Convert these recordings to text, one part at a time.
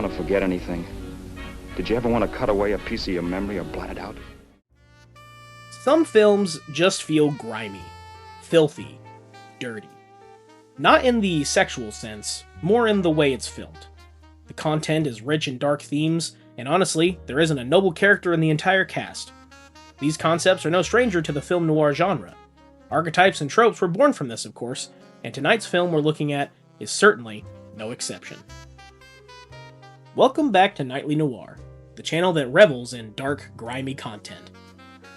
want to forget anything? Did you ever want to cut away a piece of your memory or blot it out? Some films just feel grimy, filthy, dirty. Not in the sexual sense, more in the way it's filmed. The content is rich in dark themes, and honestly, there isn't a noble character in the entire cast. These concepts are no stranger to the film noir genre. Archetypes and tropes were born from this, of course, and tonight's film we're looking at is certainly no exception. Welcome back to Nightly Noir, the channel that revels in dark, grimy content.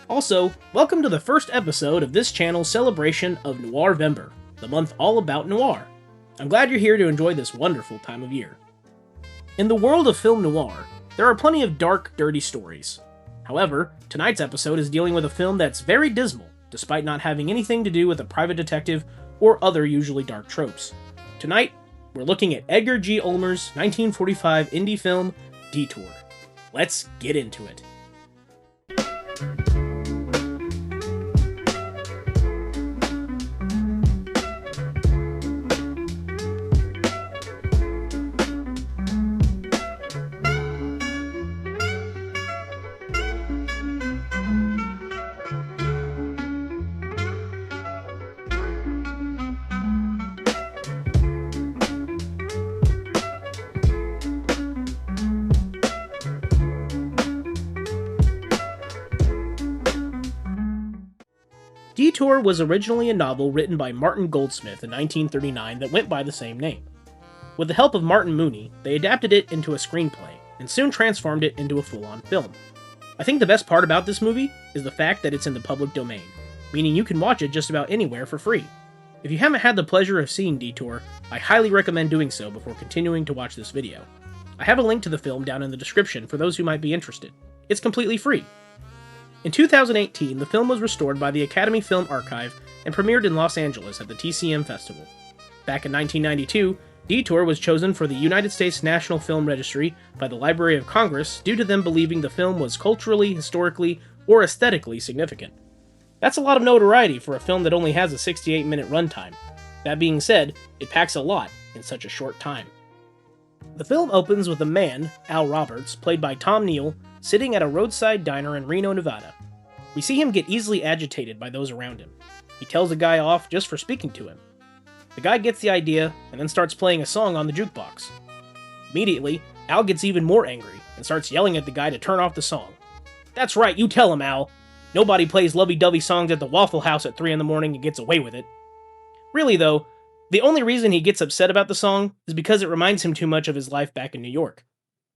Also, welcome to the first episode of this channel's celebration of Noirvember, the month all about noir. I'm glad you're here to enjoy this wonderful time of year. In the world of film noir, there are plenty of dark, dirty stories. However, tonight's episode is dealing with a film that's very dismal, despite not having anything to do with a private detective or other usually dark tropes. Tonight, we're looking at Edgar G. Ulmer's 1945 indie film, Detour. Let's get into it. Detour was originally a novel written by Martin Goldsmith in 1939 that went by the same name. With the help of Martin Mooney, they adapted it into a screenplay, and soon transformed it into a full-on film. I think the best part about this movie is the fact that it's in the public domain, meaning you can watch it just about anywhere for free. If you haven't had the pleasure of seeing Detour, I highly recommend doing so before continuing to watch this video. I have a link to the film down in the description for those who might be interested. It's completely free. In 2018, the film was restored by the Academy Film Archive and premiered in Los Angeles at the TCM Festival. Back in 1992, Detour was chosen for the United States National Film Registry by the Library of Congress due to them believing the film was culturally, historically, or aesthetically significant. That's a lot of notoriety for a film that only has a 68-minute runtime. That being said, it packs a lot in such a short time. The film opens with a man, Al Roberts, played by Tom Neal, sitting at a roadside diner in Reno, Nevada. We see him get easily agitated by those around him. He tells a guy off just for speaking to him. The guy gets the idea and then starts playing a song on the jukebox. Immediately, Al gets even more angry and starts yelling at the guy to turn off the song. "That's right, you tell him, Al. Nobody plays lovey-dovey songs at the Waffle House at 3 in the morning and gets away with it." Really though, the only reason he gets upset about the song is because it reminds him too much of his life back in New York.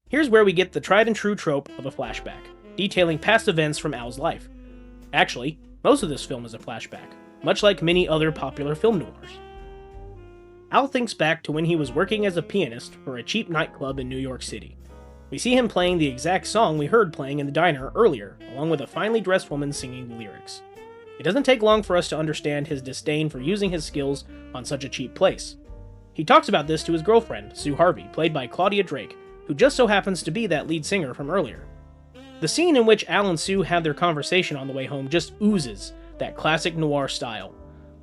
Here's where we get the tried and true trope of a flashback, detailing past events from Al's life. Actually, most of this film is a flashback, much like many other popular film noirs. Al thinks back to when he was working as a pianist for a cheap nightclub in New York City. We see him playing the exact song we heard playing in the diner earlier, along with a finely dressed woman singing the lyrics. It doesn't take long for us to understand his disdain for using his skills on such a cheap place. He talks about this to his girlfriend, Sue Harvey, played by Claudia Drake, who just so happens to be that lead singer from earlier. The scene in which Al and Sue have their conversation on the way home just oozes that classic noir style.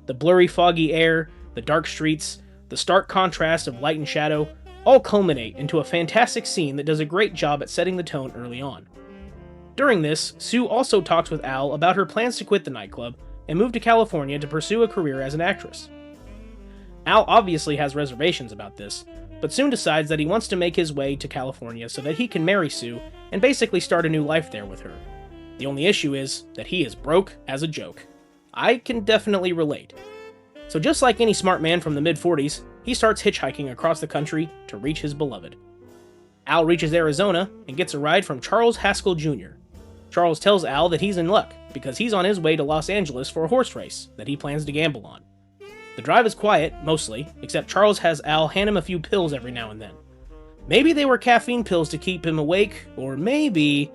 The blurry, foggy air, the dark streets, the stark contrast of light and shadow, all culminate into a fantastic scene that does a great job at setting the tone early on. During this, Sue also talks with Al about her plans to quit the nightclub and move to California to pursue a career as an actress. Al obviously has reservations about this, but soon decides that he wants to make his way to California so that he can marry Sue and basically start a new life there with her. The only issue is that he is broke as a joke. I can definitely relate. So just like any smart man from the mid-40s, he starts hitchhiking across the country to reach his beloved. Al reaches Arizona and gets a ride from Charles Haskell Jr. Charles tells Al that he's in luck because he's on his way to Los Angeles for a horse race that he plans to gamble on. The drive is quiet, mostly, except Charles has Al hand him a few pills every now and then. Maybe they were caffeine pills to keep him awake, or maybe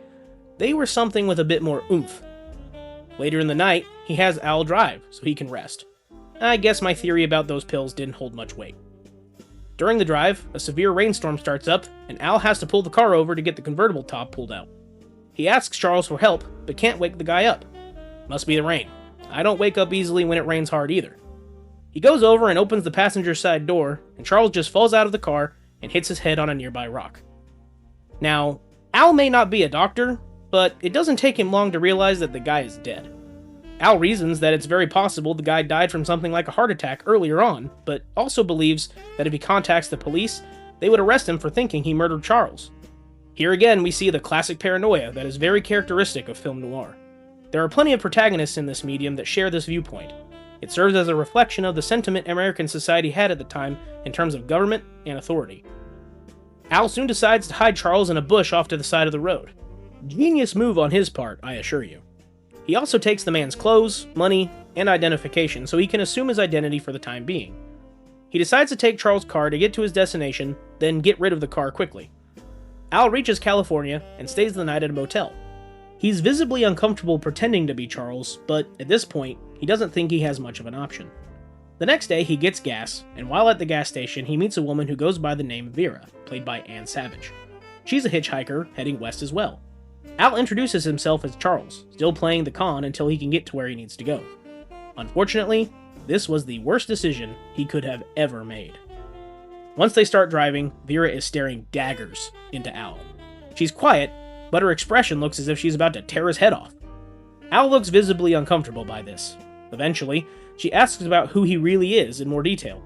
they were something with a bit more oomph. Later in the night, he has Al drive so he can rest. I guess my theory about those pills didn't hold much weight. During the drive, a severe rainstorm starts up, and Al has to pull the car over to get the convertible top pulled out. He asks Charles for help, but can't wake the guy up. Must be the rain. I don't wake up easily when it rains hard either. He goes over and opens the passenger side door, and Charles just falls out of the car and hits his head on a nearby rock. Now, Al may not be a doctor, but it doesn't take him long to realize that the guy is dead. Al reasons that it's very possible the guy died from something like a heart attack earlier on, but also believes that if he contacts the police, they would arrest him for thinking he murdered Charles. Here again, we see the classic paranoia that is very characteristic of film noir. There are plenty of protagonists in this medium that share this viewpoint. It serves as a reflection of the sentiment American society had at the time in terms of government and authority. Al soon decides to hide Charles in a bush off to the side of the road. Genius move on his part, I assure you. He also takes the man's clothes, money, and identification so he can assume his identity for the time being. He decides to take Charles' car to get to his destination, then get rid of the car quickly. Al reaches California and stays the night at a motel. He's visibly uncomfortable pretending to be Charles, but at this point, he doesn't think he has much of an option. The next day, he gets gas, and while at the gas station, he meets a woman who goes by the name Vera, played by Ann Savage. She's a hitchhiker heading west as well. Al introduces himself as Charles, still playing the con until he can get to where he needs to go. Unfortunately, this was the worst decision he could have ever made. Once they start driving, Vera is staring daggers into Al. She's quiet, but her expression looks as if she's about to tear his head off. Al looks visibly uncomfortable by this. Eventually, she asks about who he really is in more detail.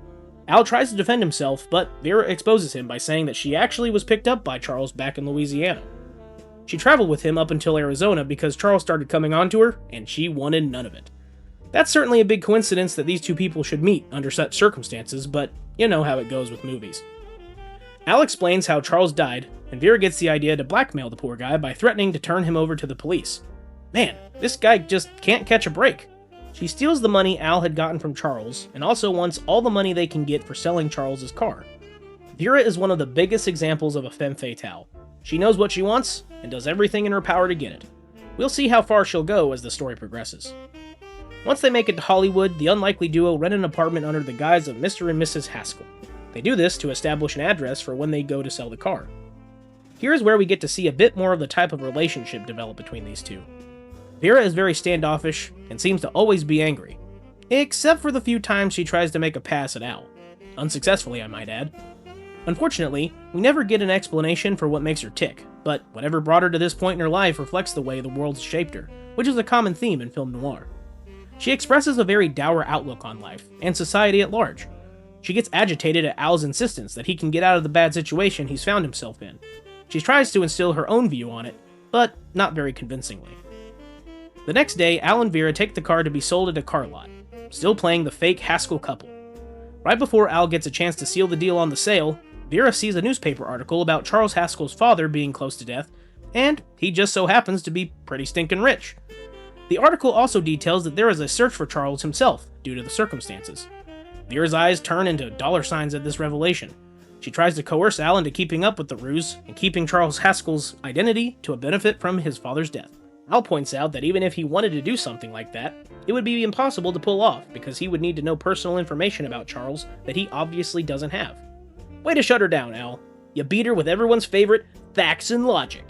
Al tries to defend himself, but Vera exposes him by saying that she actually was picked up by Charles back in Louisiana. She traveled with him up until Arizona because Charles started coming on to her, and she wanted none of it. That's certainly a big coincidence that these two people should meet under such circumstances, but you know how it goes with movies. Al explains how Charles died, and Vera gets the idea to blackmail the poor guy by threatening to turn him over to the police. Man, this guy just can't catch a break. She steals the money Al had gotten from Charles, and also wants all the money they can get for selling Charles's car. Vera is one of the biggest examples of a femme fatale. She knows what she wants, and does everything in her power to get it. We'll see how far she'll go as the story progresses. Once they make it to Hollywood, the unlikely duo rent an apartment under the guise of Mr. and Mrs. Haskell. They do this to establish an address for when they go to sell the car. Here's where we get to see a bit more of the type of relationship develop between these two. Vera is very standoffish and seems to always be angry, except for the few times she tries to make a pass at Al. Unsuccessfully, I might add. Unfortunately, we never get an explanation for what makes her tick, but whatever brought her to this point in her life reflects the way the world's shaped her, which is a common theme in film noir. She expresses a very dour outlook on life, and society at large. She gets agitated at Al's insistence that he can get out of the bad situation he's found himself in. She tries to instill her own view on it, but not very convincingly. The next day, Al and Vera take the car to be sold at a car lot, still playing the fake Haskell couple. Right before Al gets a chance to seal the deal on the sale, Vera sees a newspaper article about Charles Haskell's father being close to death, and he just so happens to be pretty stinking rich. The article also details that there is a search for Charles himself, due to the circumstances. Vera's eyes turn into dollar signs at this revelation. She tries to coerce Al into keeping up with the ruse and keeping Charles Haskell's identity to a benefit from his father's death. Al points out that even if he wanted to do something like that, it would be impossible to pull off because he would need to know personal information about Charles that he obviously doesn't have. Way to shut her down, Al. You beat her with everyone's favorite facts and logic.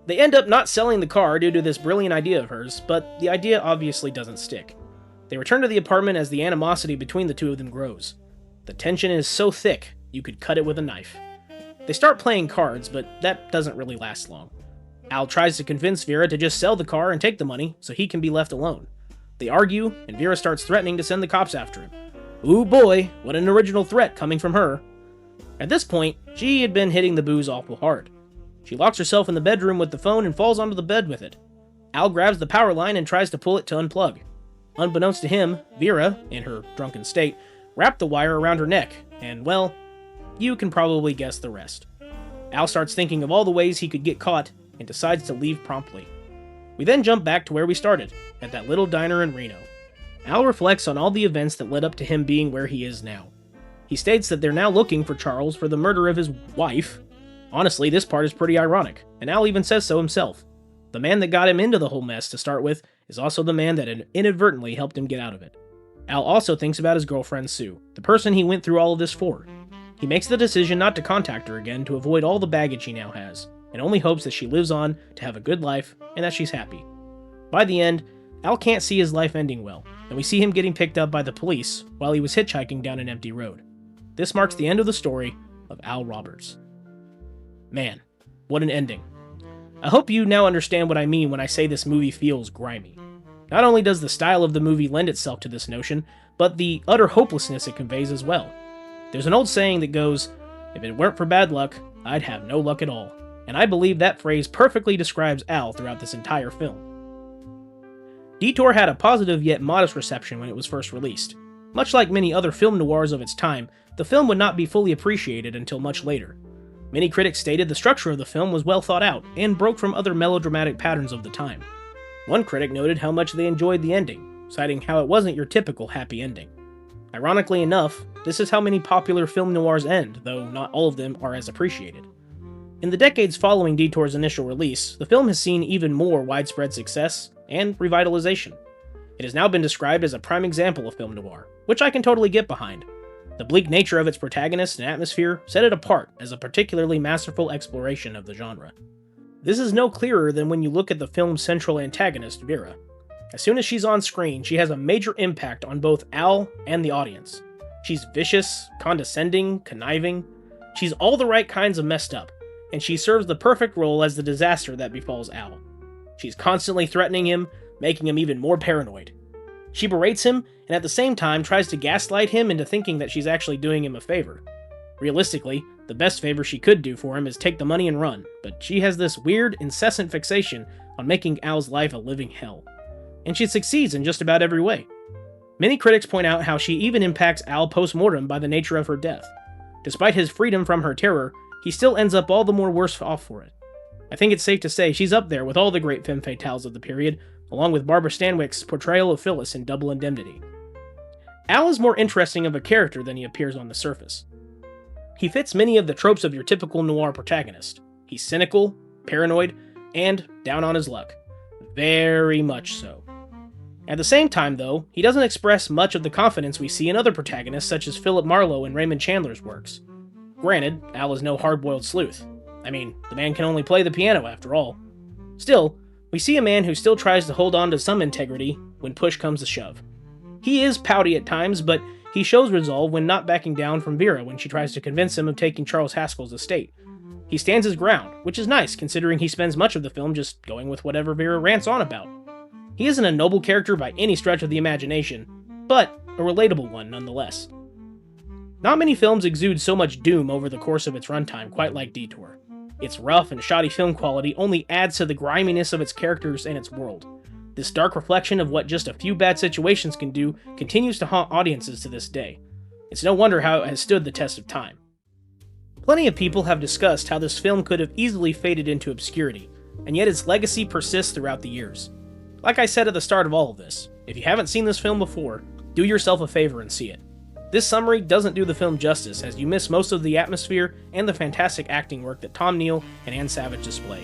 They end up not selling the car due to this brilliant idea of hers, but the idea obviously doesn't stick. They return to the apartment as the animosity between the two of them grows. The tension is so thick, you could cut it with a knife. They start playing cards, but that doesn't really last long. Al tries to convince Vera to just sell the car and take the money so he can be left alone. They argue, and Vera starts threatening to send the cops after him. Ooh boy, what an original threat coming from her. At this point, she had been hitting the booze awful hard. She locks herself in the bedroom with the phone and falls onto the bed with it. Al grabs the power line and tries to pull it to unplug. Unbeknownst to him, Vera, in her drunken state, wrapped the wire around her neck, and well, you can probably guess the rest. Al starts thinking of all the ways he could get caught and decides to leave promptly. We then jump back to where we started, at that little diner in Reno. Al reflects on all the events that led up to him being where he is now. He states that they're now looking for Charles for the murder of his wife. Honestly, this part is pretty ironic, and Al even says so himself. The man that got him into the whole mess to start with is also the man that inadvertently helped him get out of it. Al also thinks about his girlfriend Sue, the person he went through all of this for. He makes the decision not to contact her again to avoid all the baggage he now has, and only hopes that she lives on to have a good life and that she's happy. By the end, Al can't see his life ending well, and we see him getting picked up by the police while he was hitchhiking down an empty road. This marks the end of the story of Al Roberts. Man, What an ending. I hope you now understand what I mean when I say this movie feels grimy. Not only does the style of the movie lend itself to this notion, but the utter hopelessness it conveys as well. There's an old saying that goes, "If it weren't for bad luck, I'd have no luck at all." And I believe that phrase perfectly describes Al throughout this entire film. Detour had a positive yet modest reception when it was first released. Much like many other film noirs of its time, the film would not be fully appreciated until much later. Many critics stated the structure of the film was well thought out and broke from other melodramatic patterns of the time. One critic noted how much they enjoyed the ending, citing how it wasn't your typical happy ending. Ironically enough, this is how many popular film noirs end, though not all of them are as appreciated. In the decades following Detour's initial release, the film has seen even more widespread success and revitalization. It has now been described as a prime example of film noir, which I can totally get behind. The bleak nature of its protagonist and atmosphere set it apart as a particularly masterful exploration of the genre. This is no clearer than when you look at the film's central antagonist, Vera. As soon as she's on screen, she has a major impact on both Al and the audience. She's vicious, condescending, conniving. She's all the right kinds of messed up, and she serves the perfect role as the disaster that befalls Al. She's constantly threatening him, making him even more paranoid. She berates him, and at the same time tries to gaslight him into thinking that she's actually doing him a favor. Realistically, the best favor she could do for him is take the money and run, but she has this weird, incessant fixation on making Al's life a living hell. And she succeeds in just about every way. Many critics point out how she even impacts Al post-mortem by the nature of her death. Despite his freedom from her terror, he still ends up all the more worse off for it. I think it's safe to say she's up there with all the great femme fatales of the period, along with Barbara Stanwyck's portrayal of Phyllis in Double Indemnity. Al is more interesting of a character than he appears on the surface. He fits many of the tropes of your typical noir protagonist. He's cynical, paranoid, and down on his luck. Very much so. At the same time, though, he doesn't express much of the confidence we see in other protagonists such as Philip Marlowe and Raymond Chandler's works. Granted, Al is no hard-boiled sleuth. I mean, the man can only play the piano after all. Still, we see a man who still tries to hold on to some integrity when push comes to shove. He is pouty at times, but he shows resolve when not backing down from Vera when she tries to convince him of taking Charles Haskell's estate. He stands his ground, which is nice considering he spends much of the film just going with whatever Vera rants on about. He isn't a noble character by any stretch of the imagination, but a relatable one nonetheless. Not many films exude so much doom over the course of its runtime quite like Detour. Its rough and shoddy film quality only adds to the griminess of its characters and its world. This dark reflection of what just a few bad situations can do continues to haunt audiences to this day. It's no wonder how it has stood the test of time. Plenty of people have discussed how this film could have easily faded into obscurity, and yet its legacy persists throughout the years. Like I said at the start of all of this, if you haven't seen this film before, do yourself a favor and see it. This summary doesn't do the film justice as you miss most of the atmosphere and the fantastic acting work that Tom Neal and Ann Savage display.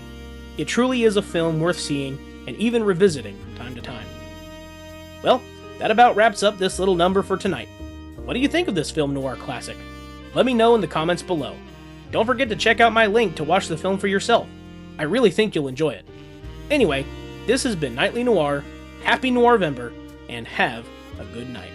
It truly is a film worth seeing and even revisiting from time to time. Well, that about wraps up this little number for tonight. What do you think of this film noir classic? Let me know in the comments below. Don't forget to check out my link to watch the film for yourself. I really think you'll enjoy it. Anyway, this has been Nightly Noir, happy Noirvember, and have a good night.